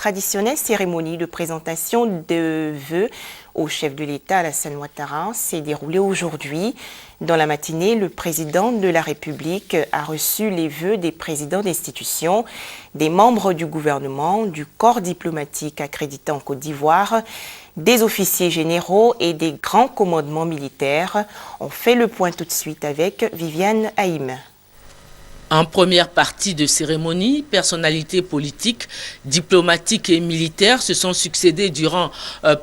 traditionnelle cérémonie de présentation de vœux au chef de l'État Alassane Ouattara s'est déroulée aujourd'hui. Dans la matinée, le président de la République a reçu les vœux des présidents d'institutions, des membres du gouvernement, du corps diplomatique accrédité en Côte d'Ivoire, des officiers généraux et des grands commandements militaires. On fait le point tout de suite avec Viviane Haïm. En première partie de cérémonie, personnalités politiques, diplomatiques et militaires se sont succédés durant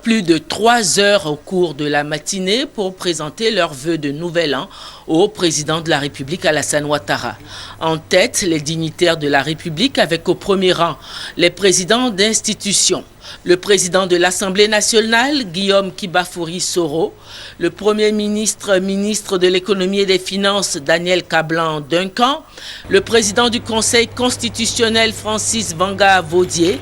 plus de 3 heures au cours de la matinée pour présenter leurs vœux de nouvel an au président de la République Alassane Ouattara. En tête, les dignitaires de la République avec au premier rang les présidents d'institutions. Le président de l'Assemblée nationale, Guillaume Kibafouri Soro, le Premier ministre, ministre de l'économie et des finances, Daniel Kablan-Duncan, le président du Conseil constitutionnel, Francis Vanga-Vaudier,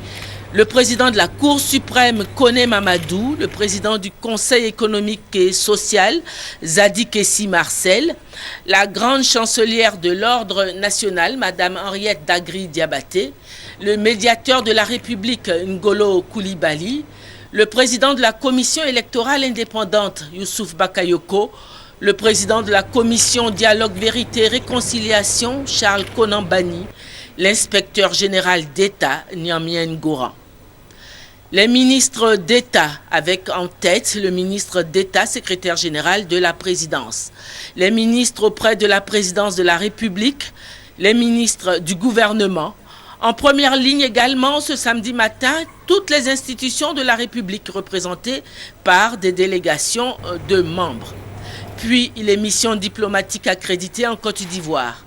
le président de la Cour suprême, Koné Mamadou, le président du Conseil économique et social, Zadi Kessi Marcel, la grande chancelière de l'Ordre national, Madame Henriette Dagri Diabaté, le médiateur de la République, Ngolo Koulibaly, le président de la Commission électorale indépendante, Youssouf Bakayoko, le président de la Commission Dialogue, Vérité, Réconciliation, Charles Konambani, l'inspecteur général d'État, Niamien Ngora. Les ministres d'État, avec en tête le ministre d'État, secrétaire général de la présidence, les ministres auprès de la présidence de la République, les ministres du gouvernement. En première ligne également, ce samedi matin, toutes les institutions de la République représentées par des délégations de membres. Puis les missions diplomatiques accréditées en Côte d'Ivoire.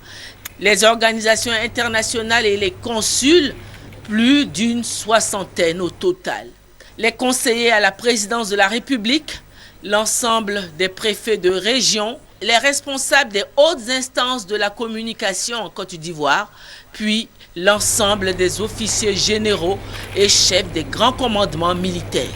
Les organisations internationales et les consuls, plus d'une 60aine au total. Les conseillers à la présidence de la République, l'ensemble des préfets de région, les responsables des hautes instances de la communication en Côte d'Ivoire, puis l'ensemble des officiers généraux et chefs des grands commandements militaires.